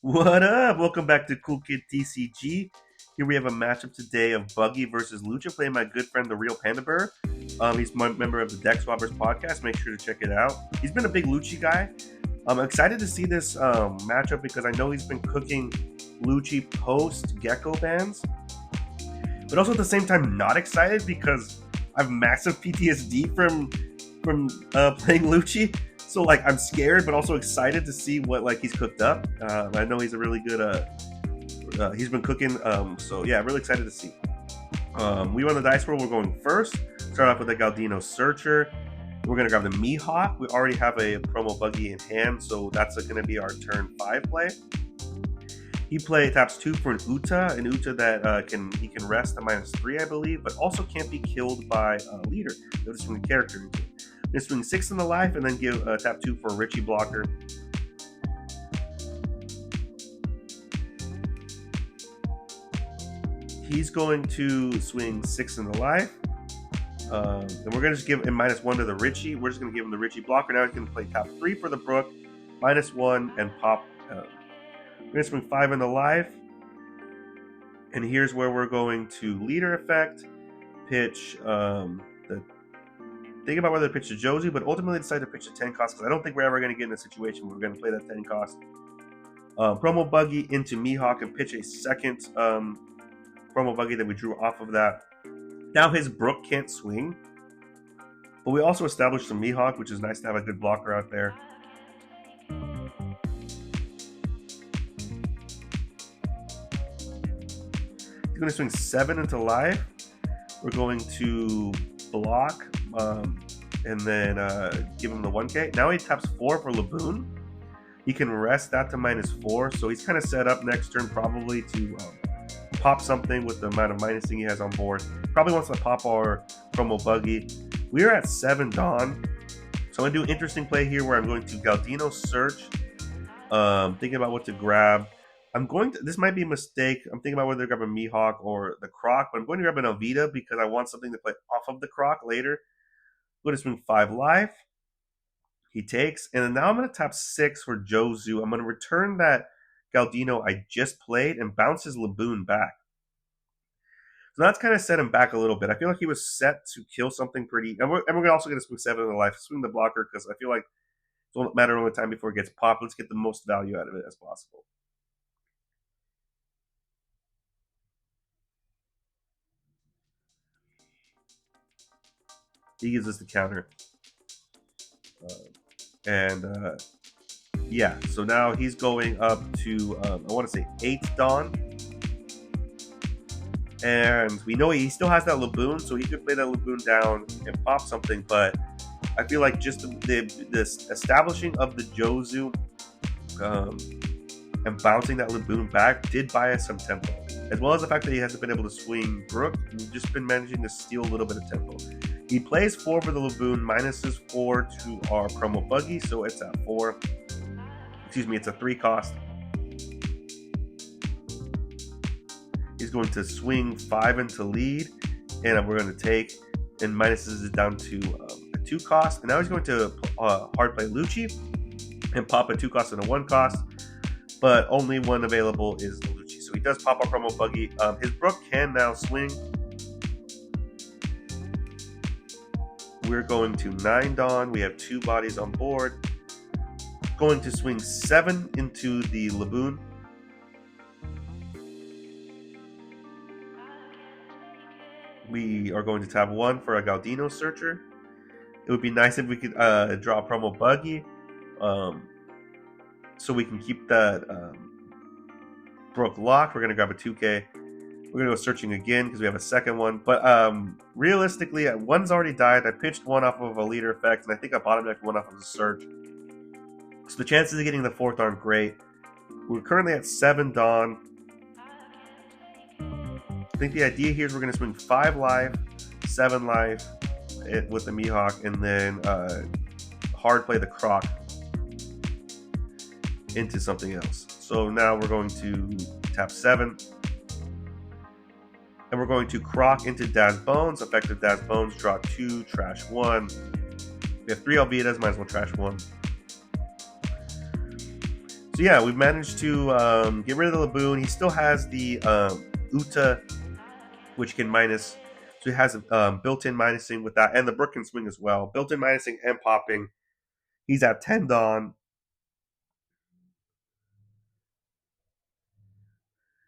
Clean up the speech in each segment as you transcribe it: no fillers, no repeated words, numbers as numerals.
What up? Welcome back to Cool Kid TCG. Here we have a matchup today of Buggy versus Lucci, playing my good friend, the Real Panda Bear. He's my member of the Deck Swappers podcast. Make sure to check it out. He's been a big Lucci guy. I'm excited to see this matchup because I know he's been cooking Lucci post Gecko bans, but also at the same time not excited because I have massive PTSD from playing Lucci. So I'm scared, but also excited to see what he's cooked up. I know he's a really good. He's been cooking. So yeah, really excited to see. We run the dice roll. We're going first. Start off with the Galdino Searcher. We're gonna grab the Mihawk. We already have a promo Buggy in hand, so that's gonna be our turn 5 play. He taps 2 for an Uta that he can rest at -3, I believe, but also can't be killed by a leader. They'll just swing a character into it. Gonna swing 6 in the life and then give tap 2 for a Richie blocker. He's going to swing 6 in the life. And we're gonna just give him -1 to the Richie. We're just gonna give him the Richie blocker. Now he's gonna play tap 3 for the Brook, -1 and pop. We're gonna swing 5 in the life. And here's where we're going to leader effect, pitch think about whether to pitch to Josie, but ultimately decide to pitch a 10 cost because I don't think we're ever going to get in a situation where we're going to play that 10 cost. Promo Buggy into Mihawk and pitch a second promo Buggy that we drew off of that. Now his Brook can't swing, but we also established some Mihawk, which is nice to have a good blocker out there. He's going to swing 7 into life. We're going to block and then give him the 1K. Now he taps 4 for Laboon. He can rest that to -4, so he's kind of set up next turn probably to pop something with the amount of minusing he has on board. Probably wants to pop our promo Buggy. We are at 7 Dawn, so I'm going to do an interesting play here where I'm going to Galdino Search, thinking about what to grab. This might be a mistake. I'm thinking about whether to grab a Mihawk or the Croc, but I'm going to grab an Alvida because I want something to play off of the Croc later. I'm going to swing 5 life. He takes, and then now I'm going to tap 6 for Jozu. I'm going to return that Galdino I just played and bounce his Laboon back. So that's kind of set him back a little bit. I feel like he was set to kill something pretty, and we're also going to swing 7 in the life. Swing the blocker because I feel like it won't matter all the time before it gets popped. Let's get the most value out of it as possible. He gives us the counter. Yeah, so now he's going up to, I want to say 8 Dawn. And we know he still has that Laboon, so he could play that Laboon down and pop something, but I feel like just this establishing of the Jozu and bouncing that Laboon back did buy us some tempo. As well as the fact that he hasn't been able to swing Brook, we've just been managing to steal a little bit of tempo. He plays 4 for the Laboon, minuses 4 to our promo Buggy, so it's at 4. Excuse me, it's a 3 cost. He's going to swing 5 into lead, and we're going to take, and minuses it down to a 2 cost. And now he's going to hard play Lucci and pop a 2 cost and a 1 cost, but only one available is the Lucci. So he does pop our promo Buggy. His Brook can now swing. We're going to 9 Dawn. We have 2 bodies on board. Going to swing 7 into the Laboon. We are going to tab 1 for a Galdino Searcher. It would be nice if we could draw a promo Buggy, so we can keep that Brook locked. We're going to grab a 2K. We're going to go searching again because we have a second one. But realistically, one's already died. I pitched one off of a leader effect, and I think I bottom decked one off of a search. So the chances of getting the 4th aren't great. We're currently at 7 Dawn. I think the idea here is we're going to swing 5 life, 7 life with the Mihawk, and then hard play the Croc into something else. So now we're going to tap 7. And we're going to Croc into Daz Bones. Effective Daz Bones, draw 2, trash 1. We have 3 Alvidas, might as well trash 1. So yeah, we've managed to get rid of the Laboon. He still has the Uta, which can minus. So he has built-in minusing with that, and the Brook can swing as well. Built-in minusing and popping. He's at 10 Dawn.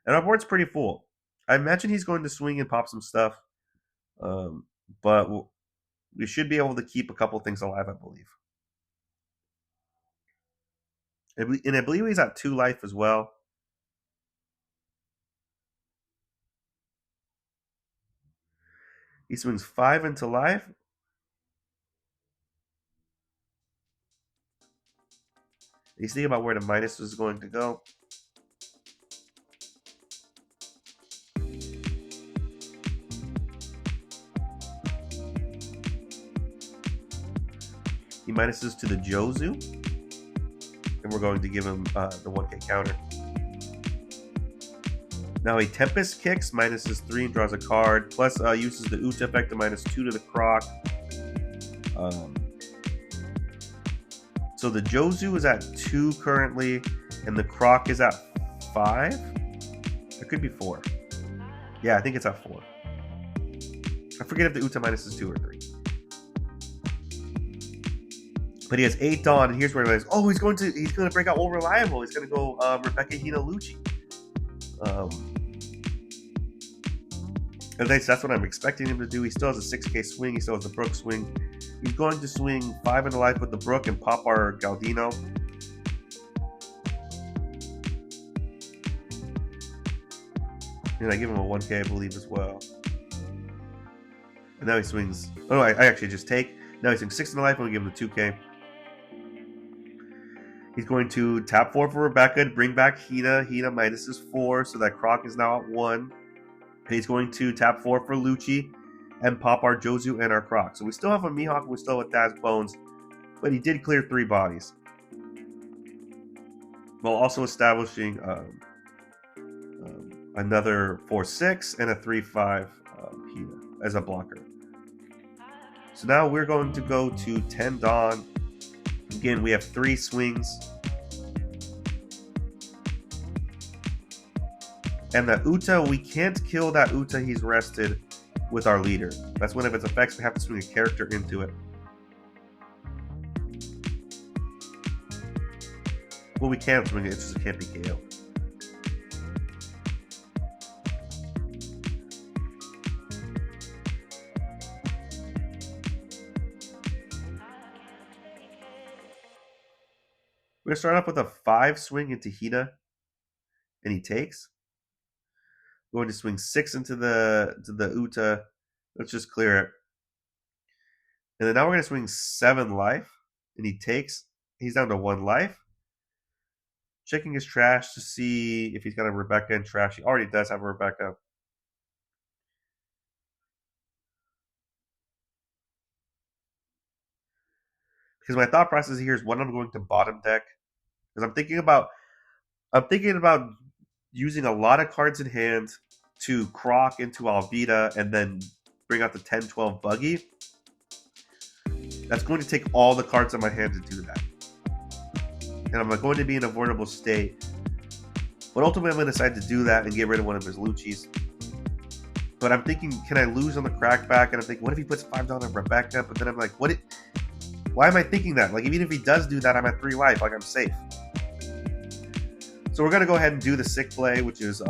And our board's pretty full. I imagine he's going to swing and pop some stuff. Um, but we should be able to keep a couple things alive, I believe. And I believe he's at 2 life as well. He swings 5 into life. He's thinking about where the minus is going to go. He minuses to the Jozu. And we're going to give him the 1k counter. Now he Tempest kicks, minuses 3 and draws a card. Plus uses the Uta effect to minus 2 to the Croc. So the Jozu is at 2 currently, and the Croc is at 5? It could be 4. Yeah, I think it's at 4. I forget if the Uta minus is 2 or 3. But he has 8 Dawn, and here's where he realizes, oh, he's going to break out All Reliable. He's going to go Rebecca Hina Lucci. And that's what I'm expecting him to do. He still has a 6k swing. He still has the Brook swing. He's going to swing 5 into life with the Brook and pop our Galdino. And I give him a 1k, I believe, as well. And now he swings. Oh, no, I actually just take. Now he swings 6 into life, and we give him the 2k. He's going to tap 4 for Rebecca, bring back Hina. Hina minus is 4, so that Croc is now at 1. And he's going to tap 4 for Lucci and pop our Jozu and our Croc. So we still have a Mihawk, and we still have Daz Bones, but he did clear 3 bodies. While also establishing another 4-6 and a 3-5 Hina as a blocker. So now we're going to go to 10 Dawn. Again, we have 3 swings. And the Uta, we can't kill that Uta he's rested with our leader. That's one of its effects. We have to swing a character into it. Well, we can swing it, it's just it can't be KO. We're going to start off with a 5 swing into Hina, and he takes. Going to swing 6 into the Uta. Let's just clear it. And then now we're going to swing 7 life, and he takes. He's down to 1 life. Checking his trash to see if he's got a Rebecca in trash. He already does have a Rebecca. Because my thought process here is when I'm going to bottom deck. Because I'm thinking about using a lot of cards in hand to Croc into Alvida and then bring out the 10-12 Buggy. That's going to take all the cards in my hand to do that. And I'm going to be in a vulnerable state. But ultimately, I'm going to decide to do that and get rid of one of his Luccis. But I'm thinking, can I lose on the crackback? And I'm thinking, what if he puts 5 down on Rebecca? But then I'm like, why am I thinking that? Like, even if he does do that, I'm at 3 life. Like, I'm safe. So we're going to go ahead and do the sick play, which is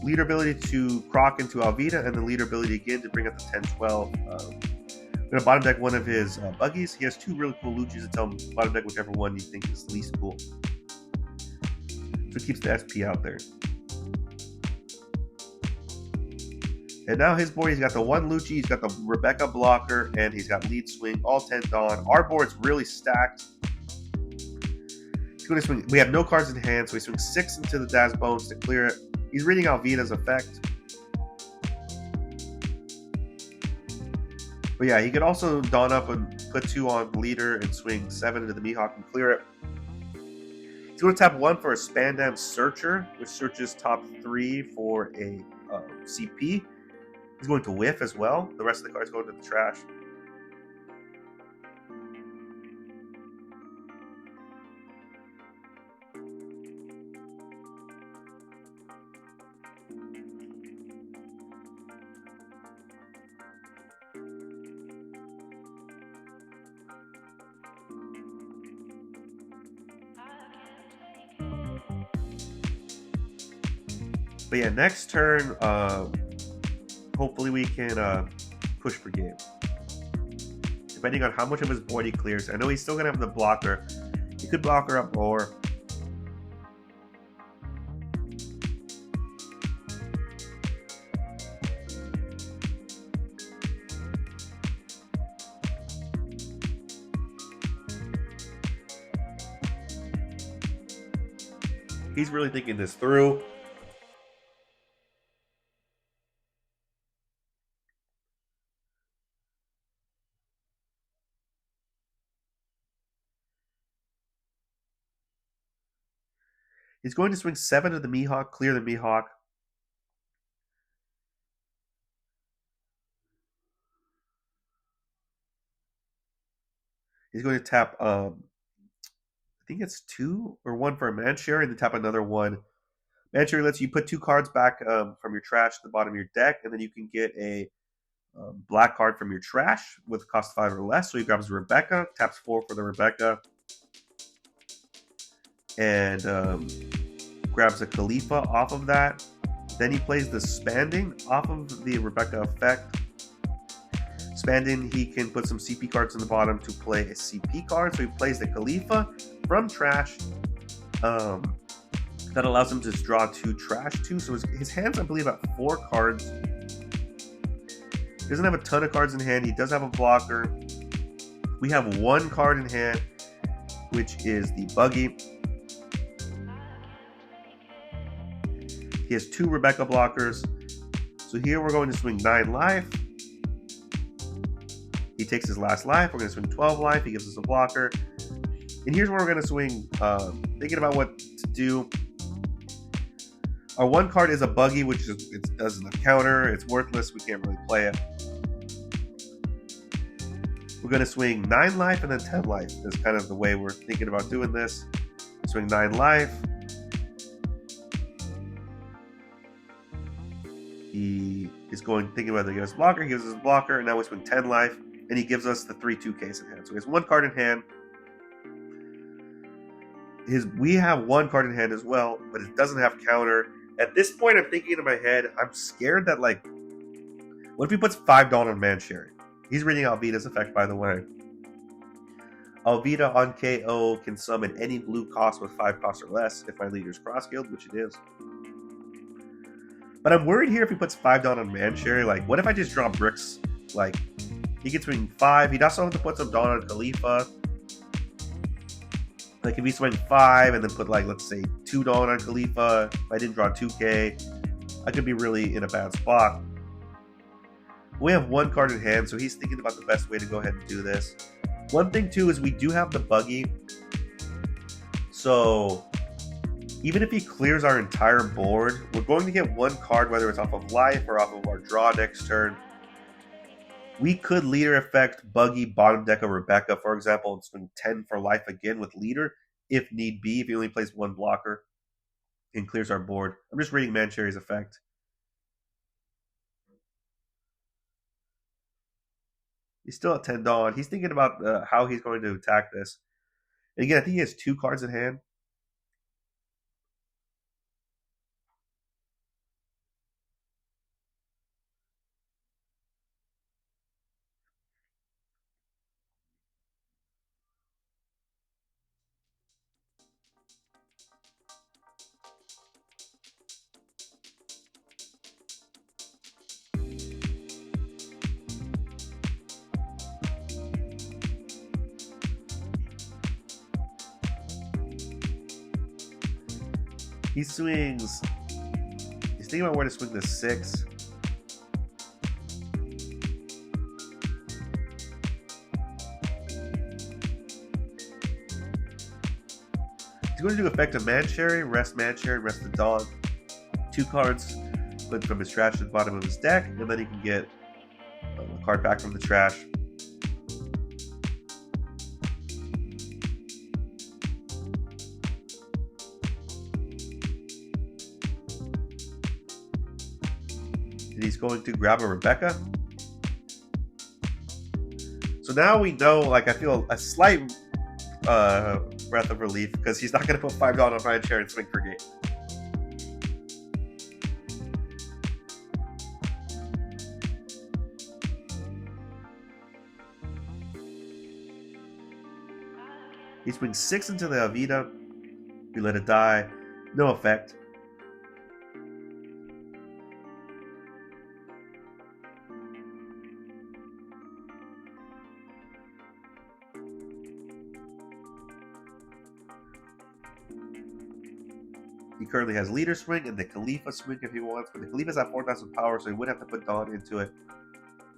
leader ability to Croc into Alvida, and the leader ability again to bring up the 10-12. I'm going to bottom deck one of his Buggies. He has 2 really cool Luccis, to tell him bottom deck whichever one you think is least cool. So it keeps the SP out there. And now his board, he's got the 1 Lucci, he's got the Rebecca blocker, and he's got lead swing, all 10 Dawn. Our board's really stacked. He's going to swing. We have no cards in hand, so he swings 6 into the Daz Bones to clear it. He's reading Alvida's effect. But yeah, he could also Dawn up and put 2 on leader and swing 7 into the Mihawk and clear it. He's going to tap 1 for a Spandam Searcher, which searches top 3 for a CP. He's going to whiff as well. The rest of the cards go into the trash. But yeah, next turn, hopefully we can push for game. Depending on how much of his board he clears. I know he's still gonna have the blocker. He could block her up more. He's really thinking this through. He's going to swing 7 to the Mihawk, clear the Mihawk. He's going to tap, I think it's 2 or 1 for a Mancherry, and then tap another 1. Mancherry lets you put 2 cards back from your trash to the bottom of your deck, and then you can get a black card from your trash with cost 5 or less. So he grabs Rebecca, taps 4 for the Rebecca, and grabs a Khalifa off of that. Then he plays the Spanding off of the Rebecca effect. Spanding, he can put some CP cards in the bottom to play a CP card. So he plays the Khalifa from trash. That allows him to draw 2 trash too. So his hand's, I believe, at 4 cards. He doesn't have a ton of cards in hand. He does have a blocker. We have 1 card in hand, which is the Buggy. He has 2 Rebecca blockers. So here we're going to swing 9 life. He takes his last life. We're going to swing 12 life. He gives us a blocker. And here's where we're going to swing, thinking about what to do. Our 1 card is a Buggy, which it doesn't counter. It's worthless. We can't really play it. We're going to swing 9 life and then 10 life. That's kind of the way we're thinking about doing this. Swing 9 life. He is thinking about the gives blocker. He gives us a blocker, and now we swing 10 life, and he gives us the 3 2Ks in hand. So he has 1 card in hand. We have 1 card in hand as well, but it doesn't have counter. At this point, I'm thinking in my head, I'm scared that, like, what if he puts $5 on Mancherry? He's reading Alvida's effect, by the way. Alvida on KO can summon any blue cost with 5 costs or less if my leader's cross-guild, which it is. But I'm worried here if he puts $5 on Mancherry. Like, what if I just draw bricks? Like, he can swing 5. He'd also have to put some Dawn on Khalifa. Like, if he swing 5 and then put, like, let's say $2 on Khalifa, if I didn't draw 2K, I could be really in a bad spot. We have 1 card in hand, so he's thinking about the best way to go ahead and do this. One thing, too, is we do have the Buggy. So even if he clears our entire board, we're going to get 1 card, whether it's off of life or off of our draw next turn. We could leader effect Buggy, bottom deck of Rebecca, for example, and swing 10 for life again with leader, if need be, if he only plays 1 blocker and clears our board. I'm just reading Mancherry's effect. He's still at 10 Dawn. He's thinking about how he's going to attack this. And again, I think he has 2 cards in hand. He swings. He's thinking about where to swing the 6. He's going to do effect of Mancherry, rest the Dawn. 2 cards put from his trash to the bottom of his deck, and then he can get a card back from the trash. And he's going to grab a Rebecca. So now we know, like, I feel a slight breath of relief because he's not going to put $5 on my chair and swing for game. He swings 6 into the Avita. We let it die. No effect. He currently has Leader Swing and the Khalifa Swing if he wants, but the Khalifa's at 4,000 power, so he would have to put Dawn into it.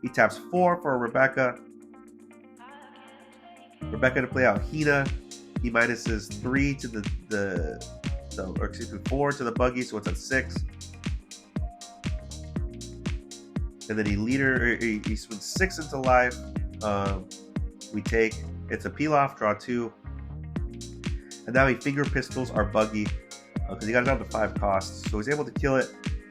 He taps 4 for Rebecca. Rebecca to play out Hina. He minuses 3 to or excuse me, 4 to the Buggy, so it's at 6. And then he swings 6 into life. We take, it's a peel off, draw 2. And now he finger pistols our Buggy because he got it down to 5 costs. So he's able to kill it.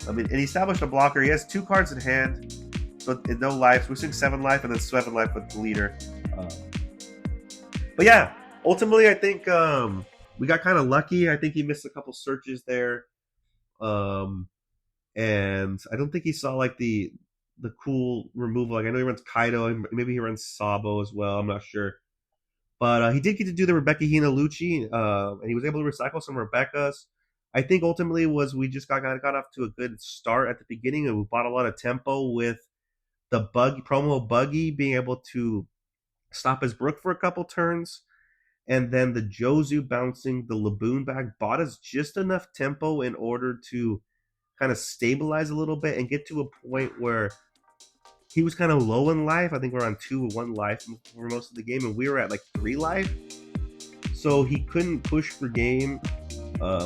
I mean, and he established a blocker. He has 2 cards in hand, so in no life. So we're swing 7 life and then 7 life with the leader. But yeah, ultimately I think we got kind of lucky. I think he missed a couple searches there. And I don't think he saw like the cool removal. Like I know he runs Kaido, and maybe he runs Sabo as well. I'm not sure. But he did get to do the Rebecca Hina Lucci, and he was able to recycle some Rebecca's. I think ultimately we just got off to a good start at the beginning, and we bought a lot of tempo with the promo Buggy being able to stop his Brook for a couple turns, and then the Jozu bouncing the Laboon back bought us just enough tempo in order to kind of stabilize a little bit and get to a point where he was kind of low in life. I think we're on 2 or 1 life for most of the game, and we were at like 3 life. So he couldn't push for game,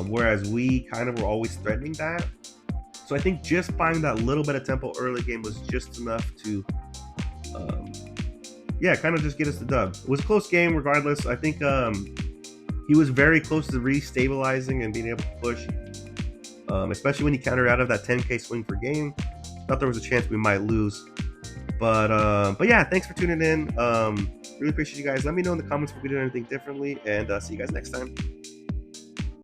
whereas we kind of were always threatening that. So I think just buying that little bit of tempo early game was just enough to, kind of just get us the dub. It was a close game regardless. I think he was very close to re-stabilizing and being able to push, especially when he countered out of that 10k swing per game. Thought there was a chance we might lose. But yeah, thanks for tuning in. Really appreciate you guys. Let me know in the comments if we did anything differently, and see you guys next time.